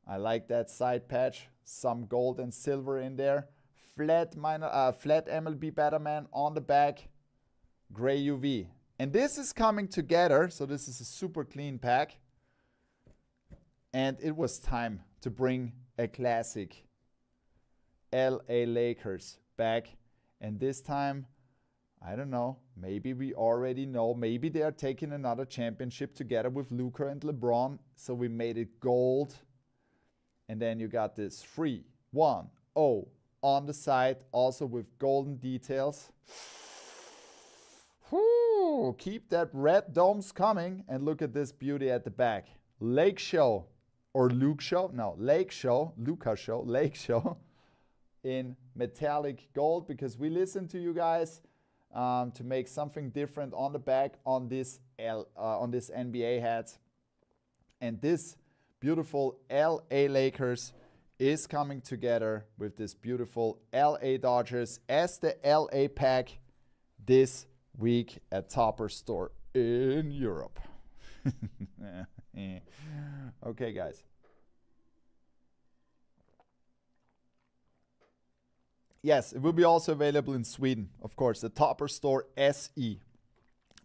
I like that side patch. Some gold and silver in there. Flat MLB Batman on the back. Gray UV. And this is coming together. So this is a super clean pack. And it was time to bring a classic LA Lakers back. And this time, I don't know, maybe we already know, maybe they are taking another championship together with Luka and LeBron. So we made it gold. And then you got this 3-1-0 on the side, also with golden details. Whew, keep that red domes coming. And look at this beauty at the back. Lake Show, or Luke Show, no, Lake Show, Luka Show, Lake Show. In metallic gold, because we listen to you guys to make something different on the back on this NBA hats. And this beautiful LA Lakers is coming together with this beautiful LA Dodgers as the LA pack this week at Topper Store in Europe. Okay, guys. Yes, it will be also available in Sweden, of course, the Topper Store SE,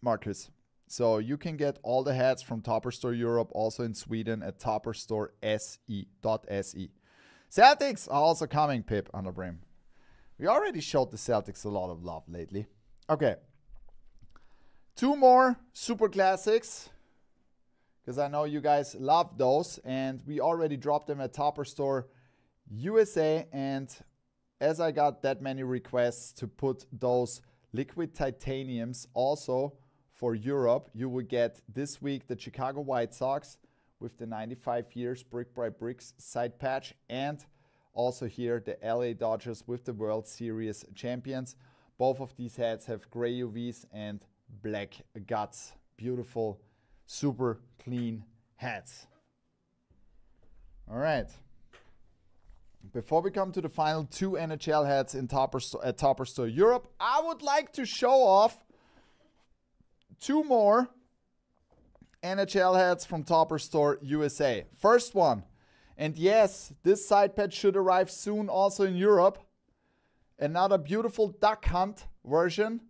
Marcus. So you can get all the hats from Topper Store Europe also in Sweden at topperstore.se. Celtics are also coming, Pip, on the brim. We already showed the Celtics a lot of love lately. Okay. 2 more Super Classics, because I know you guys love those, and we already dropped them at Topper Store USA, and as I got that many requests to put those liquid titaniums also for Europe, you will get this week the Chicago White Sox with the 95 years Brick by Bricks side patch, and also here the LA Dodgers with the World Series champions. Both of these hats have gray UVs and black guts. Beautiful, super clean hats. All right. Before we come to the final 2 NHL hats in at Topper Store Europe, I would like to show off 2 more NHL hats from Topper Store USA. First one, and yes, this side patch should arrive soon also in Europe. Another beautiful Duck Hunt version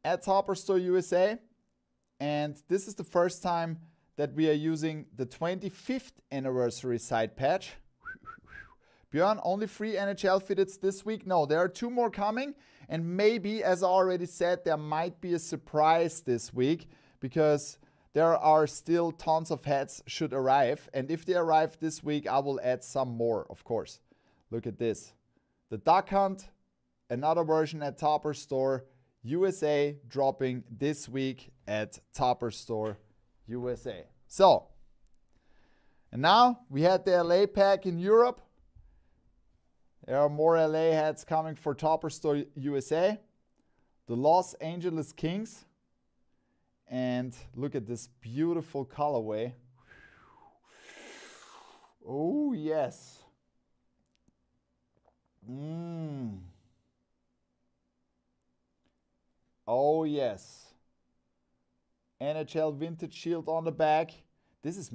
at Topper Store USA. And this is the first time that we are using the 25th anniversary side patch. Björn, only 3 NHL fitteds this week? No, there are 2 more coming. And maybe, as I already said, there might be a surprise this week, because there are still tons of hats should arrive. And if they arrive this week, I will add some more, of course. Look at this. The Duck Hunt, another version at Topper Store USA, dropping this week at Topper Store USA. So, and now we had the LA pack in Europe. There are more LA hats coming for Topper Store USA. The Los Angeles Kings. And look at this beautiful colorway. Oh, yes. Oh, yes. NHL Vintage Shield on the back. This is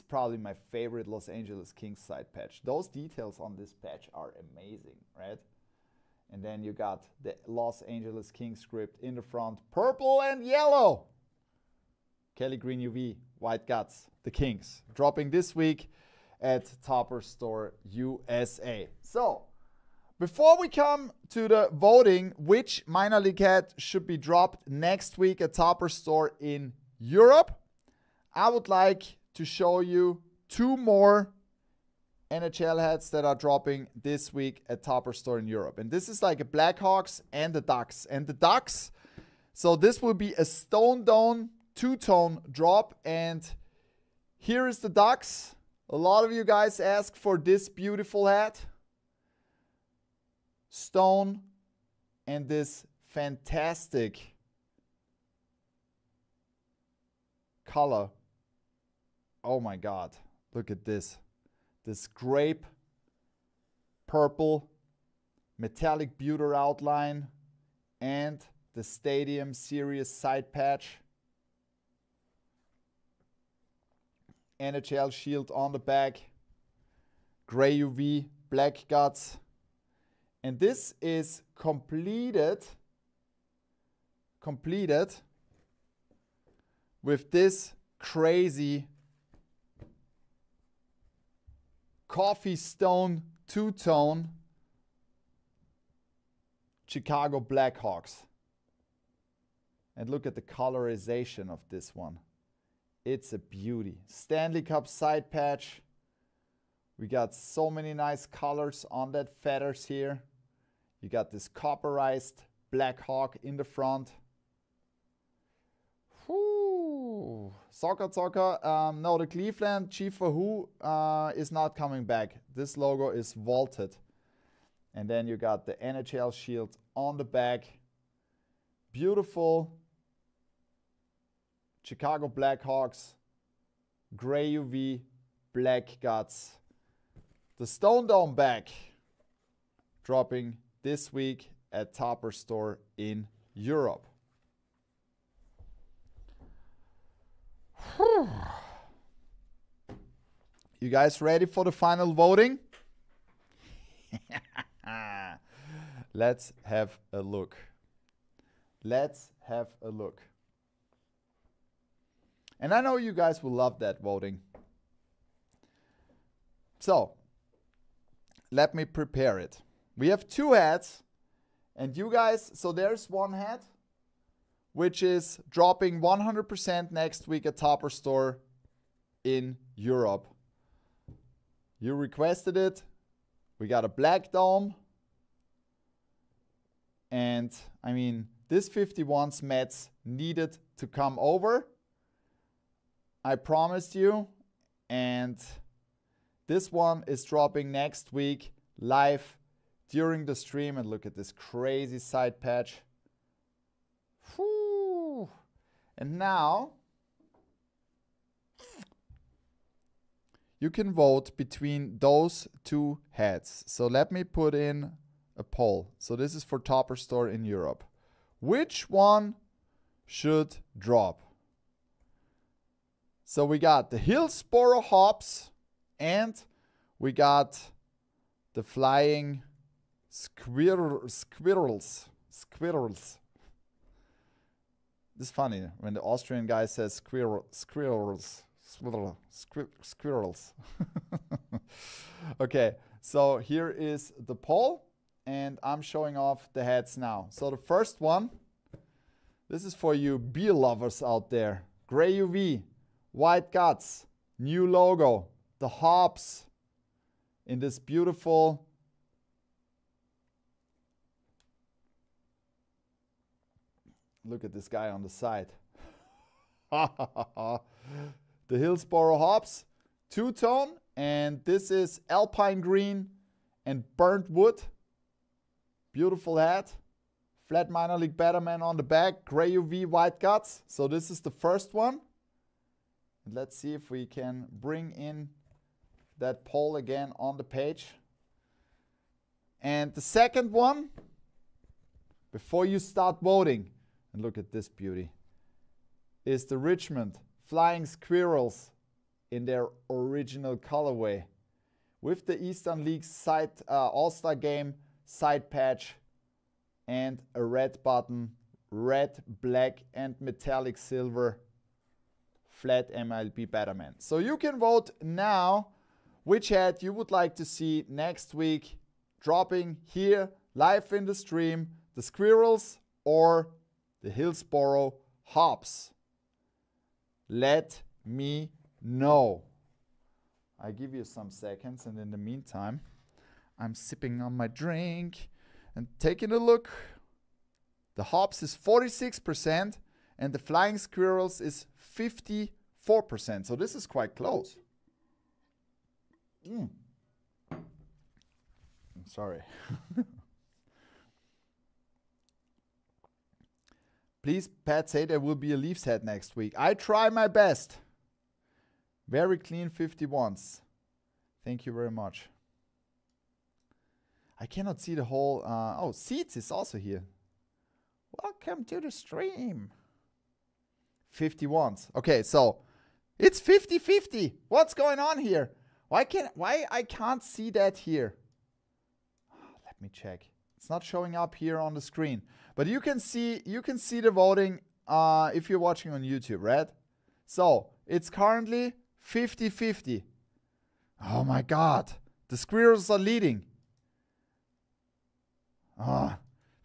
probably my favorite Los Angeles Kings side patch. Those details on this patch are amazing, right? And then you got the Los Angeles Kings script in the front. Purple and yellow. Kelly Green UV, white guts, the Kings. Dropping this week at Topper Store USA. So, before we come to the voting, which minor league hat should be dropped next week at Topper Store in Europe, I would like to show you 2 more NHL hats that are dropping this week at Topper Store in Europe. And this is like a Blackhawks and the Ducks. And the Ducks, so this will be a Stone Dome 2-tone drop. And here is the Ducks. A lot of you guys asked for this beautiful hat. Stone and this fantastic color. Oh my God, look at this. This grape, purple, metallic pewter outline, and the Stadium Series side patch. NHL shield on the back. Gray UV, black guts. And this is completed with this crazy coffee stone 2-tone Chicago Blackhawks. And look at the colorization of this one. It's a beauty. Stanley Cup side patch. We got so many nice colors on that feathers here. You got this copperized Blackhawk in the front. Whoo. Soccer. No, the Cleveland Chief for Who is not coming back. This logo is vaulted. And then you got the NHL shield on the back. Beautiful Chicago Blackhawks. Gray UV, black guts. the Stone Dome bag dropping this week at Topper Store in Europe. You guys ready for the final voting? Let's have a look. Let's have a look. And I know you guys will love that voting. So, let me prepare it. We have 2 hats. And you guys, so there's 1 hat, which is dropping 100% next week at Topper Store in Europe. You requested it. We got a black dome. And, I mean, this 51's Mets needed to come over. I promised you. And this one is dropping next week live during the stream. And look at this crazy side patch. Whew. And now you can vote between those 2 hats. So let me put in a poll. So this is for Topper Store in Europe. Which one should drop? So we got the Hillsboro Hops and we got the Flying Squirrels. This is funny when the Austrian guy says squirrels. Okay, so here is the poll, and I'm showing off the hats now. So the first one, this is for you beer lovers out there. Gray UV, white guts, new logo, the hops in this beautiful look at this guy on the side. The Hillsboro Hops, 2-tone, and this is Alpine Green and Burnt Wood. Beautiful hat. Flat Minor League Betterman on the back, gray UV, white guts. So this is the first one. And let's see if we can bring in that poll again on the page. And the second one, before you start voting, and look at this beauty, is the Richmond Flying Squirrels in their original colorway with the Eastern League side All-Star Game side patch and a red button, red, black, and metallic silver flat MLB Betterman. So you can vote now which hat you would like to see next week dropping here live in the stream, the Squirrels or the Hillsboro Hops. Let me know. I give you some seconds, and in the meantime, I'm sipping on my drink and taking a look. The Hops is 46% and the Flying Squirrels is 54%. So this is quite close. I'm sorry. Please, Pat, say there will be a Leafs hat next week. I try my best. Very clean 51s. Thank you very much. I cannot see the whole... oh, Seeds is also here. Welcome to the stream. 51s. Okay, so it's 50-50. What's going on here? Why I can't see that here? Let me check. It's not showing up here on the screen. But you can see the voting if you're watching on YouTube, right? So it's currently 50-50. Oh my God. The Squirrels are leading.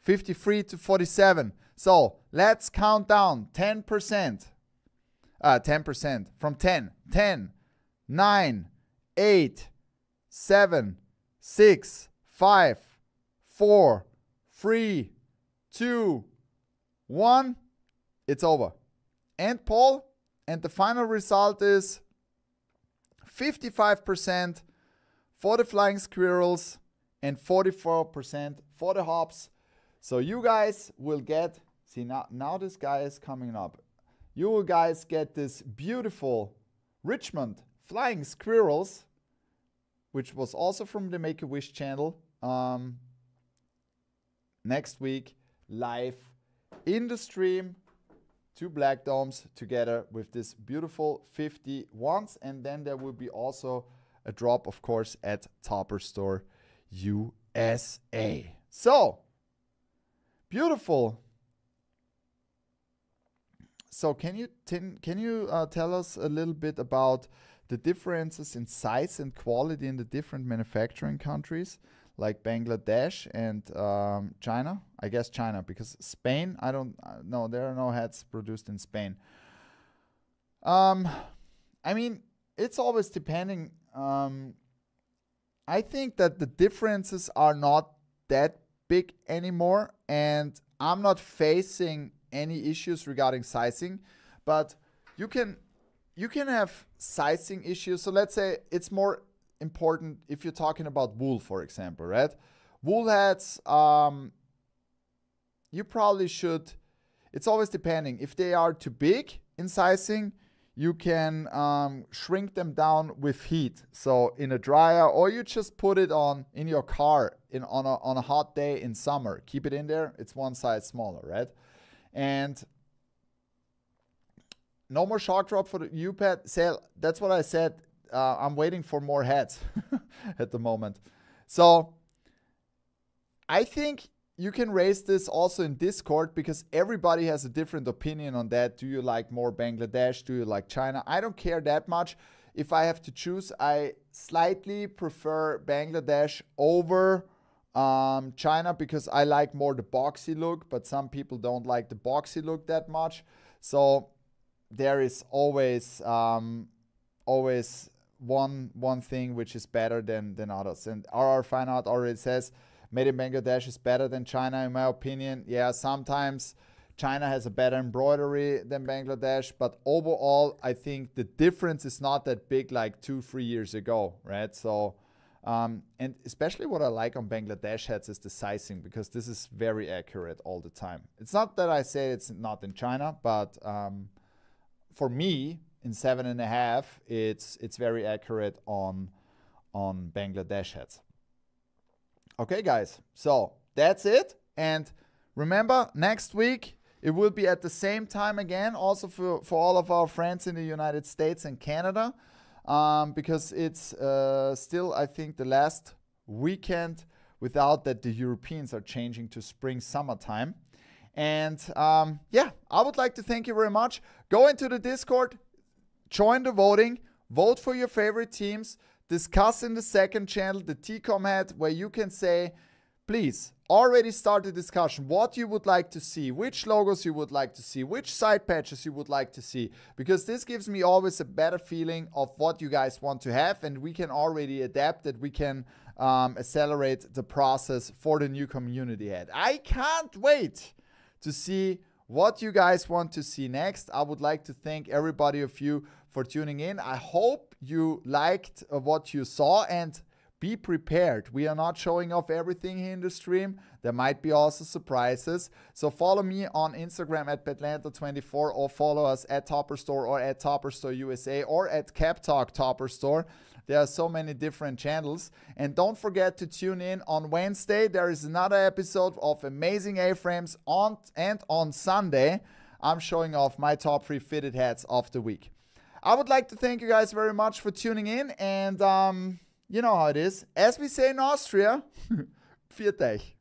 53-47. So let's count down 10%. 10% from 10. 10, 9, 8, 7, 6, 5, 4, 3, 2, 1. It's over. And poll. And the final result is 55% for the Flying Squirrels and 44% for the Hops. So you guys will get, see now this guy is coming up. You will guys get this beautiful Richmond Flying Squirrels which was also from the Make-A-Wish channel, next week, live in the stream, 2 Black Domes together with this beautiful 50 ones. And then there will be also a drop, of course, at Topper Store USA. So, beautiful. So can you tell us a little bit about the differences in size and quality in the different manufacturing countries, like Bangladesh and China? I guess China, because Spain, I don't know, there are no hats produced in Spain. I mean, it's always depending. I think that the differences are not that big anymore, and I'm not facing any issues regarding sizing, but you can have sizing issues. So let's say it's more important if you're talking about wool, for example, right? Wool hats, you probably should, it's always depending. If they are too big in sizing, you can shrink them down with heat. So in a dryer, or you just put it on in your car on a hot day in summer. Keep it in there. It's one size smaller, right? And no more shock drop for the U-Pad sale. That's what I said. I'm waiting for more hats at the moment. So I think you can raise this also in Discord, because everybody has a different opinion on that. Do you like more Bangladesh? Do you like China? I don't care that much. If I have to choose, I slightly prefer Bangladesh over China, because I like more the boxy look, but some people don't like the boxy look that much. So there is always one thing which is better than others. And RR Fine Art already says made in Bangladesh is better than China, in my opinion. Yeah, sometimes China has a better embroidery than Bangladesh, but overall, I think the difference is not that big like 2-3 years ago, right? So, and especially what I like on Bangladesh hats is the sizing, because this is very accurate all the time. It's not that I say it's not in China, but for me, in 7.5, it's very accurate on Bangladesh hats. Okay, guys, so that's it. And remember, next week, it will be at the same time again, also for all of our friends in the United States and Canada, because it's still, I think, the last weekend without that the Europeans are changing to spring, summertime. And yeah, I would like to thank you very much. Go into the Discord, join the voting, vote for your favorite teams, discuss in the second channel, the TCOM hat, where you can say, please, already start the discussion, what you would like to see, which logos you would like to see, which side patches you would like to see, because this gives me always a better feeling of what you guys want to have, and we can already adapt it. We can accelerate the process for the new community hat. I can't wait to see what you guys want to see next. I would like to thank everybody of you for tuning in. I hope you liked what you saw, and be prepared. We are not showing off everything here in the stream. There might be also surprises. So follow me on Instagram at Petlanta24, or follow us at Topper Store or at Topper Store USA or at Cap Talk Topper Store. There are so many different channels. And don't forget to tune in on Wednesday. There is another episode of Amazing A-Frames and on Sunday, I'm showing off my top 3 fitted hats of the week. I would like to thank you guys very much for tuning in, and you know how it is. As we say in Austria, Pfiat euch.